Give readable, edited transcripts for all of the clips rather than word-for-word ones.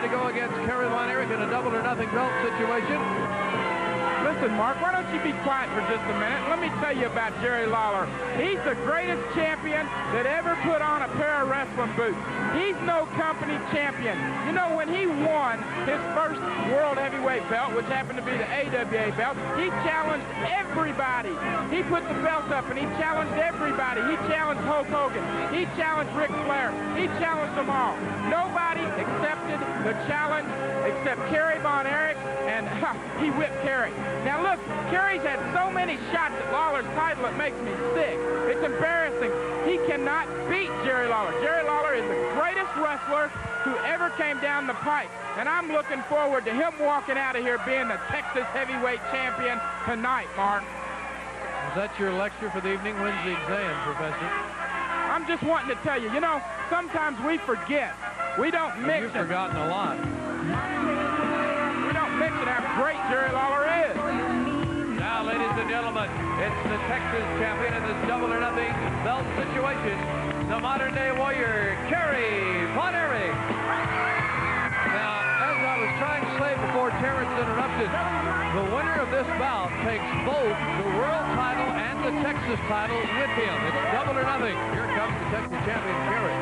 to go against Kerry Von Erich in a double or nothing belt situation. Listen, Mark, why don't you be quiet for just a minute? Let me tell you about Jerry Lawler. He's the greatest champion that ever put on a pair of wrestling boots. He's no company champion. You know, when he won his first World Heavyweight belt, which happened to be the AWA belt, he challenged everybody. He put the belt up and he challenged everybody. He challenged Hulk Hogan. He challenged Ric Flair. He challenged them all. Nobody accepted the challenge except Kerry Von Erich, and he whipped Kerry. Now look, Kerry's had so many shots at Lawler's title it makes me sick. It's embarrassing. He cannot beat Jerry Lawler. Jerry Lawler is the greatest wrestler who ever came down the pipe. And I'm looking forward to him walking out of here being the Texas heavyweight champion tonight, Mark. Is that your lecture for the evening? When's the exam, Professor? I'm just wanting to tell you, you know, sometimes we forget. We don't mix it. You've forgotten a lot. We don't mention how great Jerry Lawler is. Now, ladies and gentlemen, it's the Texas champion in this double or nothing belt situation, the modern-day warrior, Kerry Von Erich. Now, as I was trying to say before Terrence interrupted, the winner of this bout takes both the world title and the Texas title with him. It's double or nothing. Here comes the Texas champion, Kerry.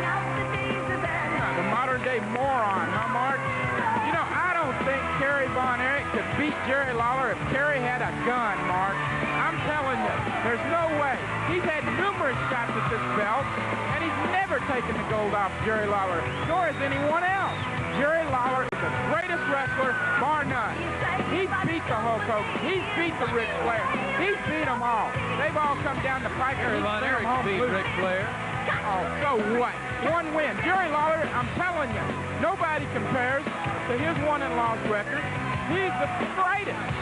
The modern-day moron, huh, Mark? You know, I don't think Kerry Von Erich could beat Jerry Lawler if Kerry had a gun, Mark. I'm telling you, there's no way. He's had numerous shots at this belt, and he's never taken the gold off Jerry Lawler, nor has anyone else. Jerry Lawler is the greatest wrestler, bar none. He's beat the Hulk Hogan. He's beat the Ric Flair. He's beat them all. They've all come down the pike. Kerry Von Erich beat Ric Flair. Oh, so what? One win. Jerry Lawler, I'm telling you, nobody compares to his won-and-loss record. He's the greatest.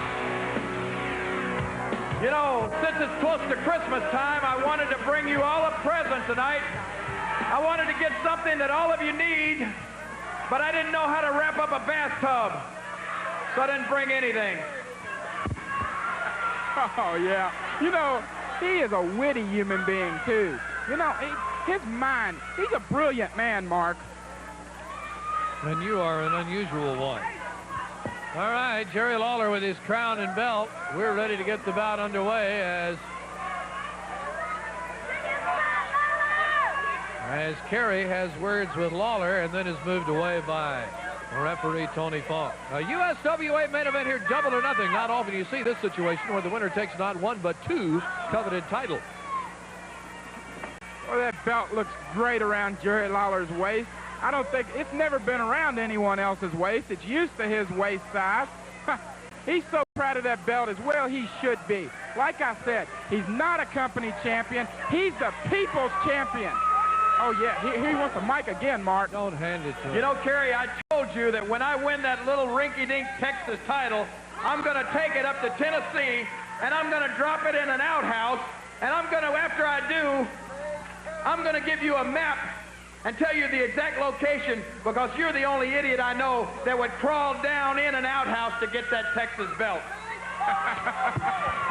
You know, since it's close to Christmas time, I wanted to bring you all a present tonight. I wanted to get something that all of you need, but I didn't know how to wrap up a bathtub, so I didn't bring anything. Oh, yeah. You know, he is a witty human being, too. You know, his mind, he's a brilliant man, Mark. And you are an unusual one. All right, Jerry Lawler with his crown and belt. We're ready to get the bout underway as Kerry has words with Lawler and then is moved away by referee Tony Funk. A USWA main event here, double or nothing. Not often you see this situation where the winner takes not one but two coveted titles. Well, that belt looks great around Jerry Lawler's waist. I don't think it's never been around anyone else's waist. It's used to his waist size. He's so proud of that belt as well. He should be. Like I said, he's not a company champion. He's the people's champion. Oh, yeah, he wants the mic again, Mark. Don't hand it to him. You know, Kerry, I told you that when I win that little rinky-dink Texas title, I'm going to take it up to Tennessee, and I'm going to drop it in an outhouse, and I'm going to, after I do, I'm going to give you a map and tell you the exact location, because you're the only idiot I know that would crawl down in an outhouse to get that Texas belt.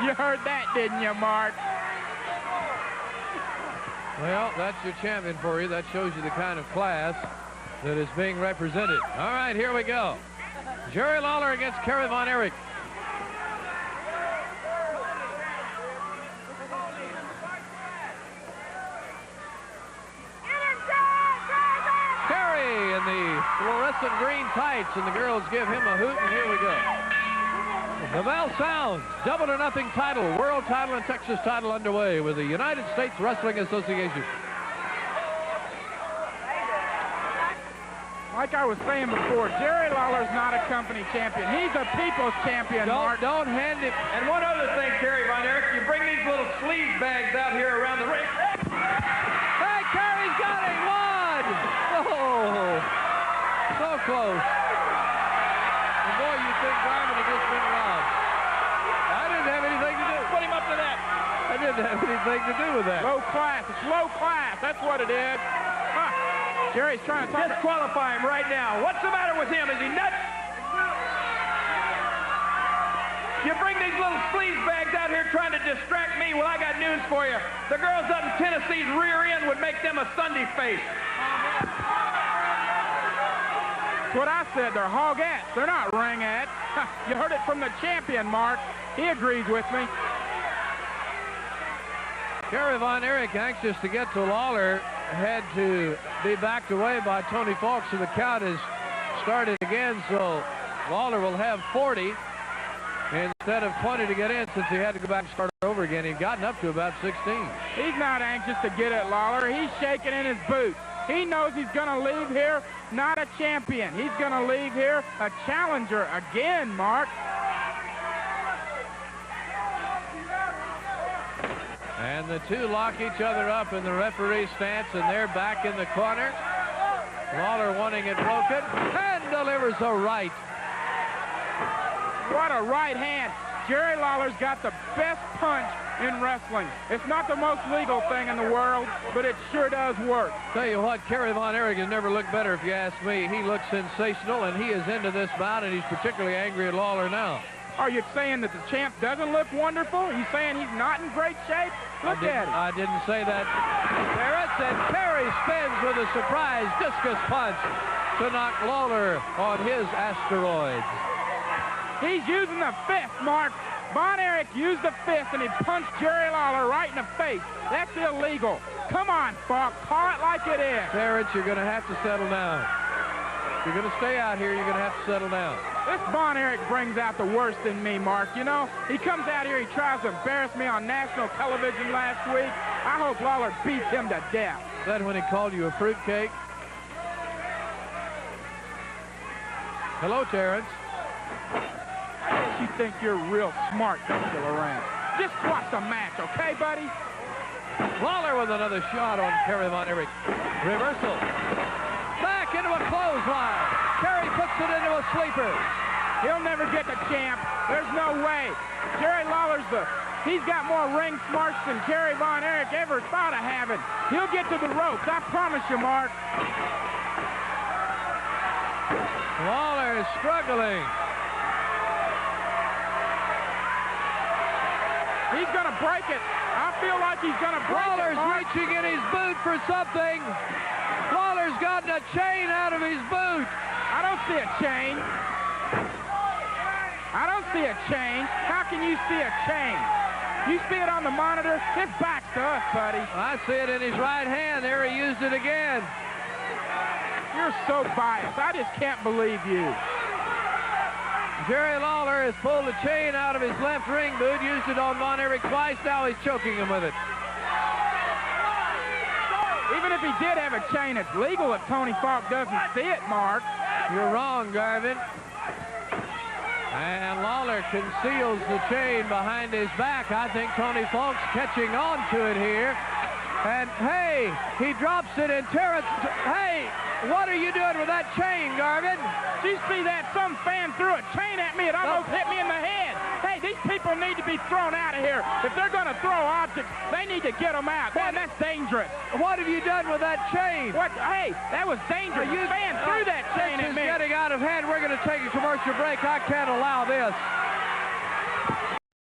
You heard that, didn't you, Mark? Well, that's your champion for you. That shows you the kind of class that is being represented. All right, here we go. Jerry Lawler against Kerry Von Erich. Kerry in the fluorescent green tights, and the girls give him a hoot, and here we go. The bell sounds. Double or nothing title, world title and Texas title underway with the United States Wrestling Association. Like I was saying before, Jerry Lawler's not a company champion. He's a people's champion, Mark. Don't hand it. And one other thing, Kerry Von Erich, you bring these little sleeve bags out here around the ring. Hey, Kerry's got it. One. Oh, so close. And boy, you think Garmin had just been robbed. I didn't have anything to do. Put him up to that. I didn't have anything to do with that. Low class. It's low class. That's what it is. Huh. Jerry's trying to talk. Disqualify him right now. What's the matter with him? Is he nuts? You bring these little sleeve bags out here trying to distract me. Well, I got news for you. The girls up in Tennessee's rear end would make them a Sunday face. That's what I said. They're hogettes. They're not ringettes. You heard it from the champion, Mark. He agrees with me. Kerry Von Erich, anxious to get to Lawler, had to be backed away by Tony Falk, so the count is started again. So Lawler will have 40 instead of 20 to get in, since he had to go back and start over again. He'd gotten up to about 16. He's not anxious to get at Lawler. He's shaking in his boots. He knows he's going to leave here not a champion. He's going to leave here a challenger again, Mark. And the two lock each other up in the referee stance, and they're back in the corner. Lawler wanting it broken, and delivers a right. What a right hand. Jerry Lawler's got the best punch in wrestling. It's not the most legal thing in the world, but it sure does work. Tell you what, Kerry Von Erich has never looked better, if you ask me. He looks sensational, and he is into this bout, and he's particularly angry at Lawler now. Are you saying that the champ doesn't look wonderful? Are you saying he's not in great shape? Look at him. I didn't say that. Barrett, and Kerry spins with a surprise discus punch to knock Lawler on his asteroids. He's using the fist, Mark. Von Erich used the fist, and he punched Jerry Lawler right in the face. That's illegal. Come on, Falk. Call it like it is. Barrett, you're going to have to settle down. If you're going to stay out here, you're going to have to settle down. This Von Erich brings out the worst in me, Mark. You know, he comes out here, he tries to embarrass me on national television last week. I hope Lawler beats him to death. Is that when he called you a fruitcake? Hello, Terrence. I guess you think you're real smart, don't you, Lorraine? Just watch the match, okay, buddy? Lawler with another shot on Kerry Von Erich. Reversal. Back into a clothesline. Kerry puts it into a sleeper. He'll never get the champ. There's no way. Jerry Lawler's he's got more ring smarts than Kerry Von Erich ever thought of having. He'll get to the ropes, I promise you, Mark. Lawler is struggling. He's going to break it. I feel like he's going to break Lawler's it, Mark. reaching in his boot for something. Lawler's gotten a chain out of his boot. I don't see a chain. I don't see a chain. How can you see a chain? You see it on the monitor? His back's to us, buddy. I see it in his right hand. There, he used it again. You're so biased. I just can't believe you. Jerry Lawler has pulled the chain out of his left ring boot, used it on Von Erich twice. Now he's choking him with it. Even if he did have a chain, it's legal if Tony Falk doesn't see it, Mark. You're wrong, Garvin. And Lawler conceals the chain behind his back. I think Tony Falk's catching on to it here. And, hey, he drops it, and Terrence, hey, what are you doing with that chain, Garvin? Did you see that? Some fan threw a chain at me. It almost hit me in the head. Hey, these people need to be thrown out of here. If they're going to throw objects, they need to get them out. Man, that's dangerous. What have you done with that chain? What? Hey, that was dangerous. You fan threw that chain at me. This is getting out of hand. We're going to take a commercial break. I can't allow this.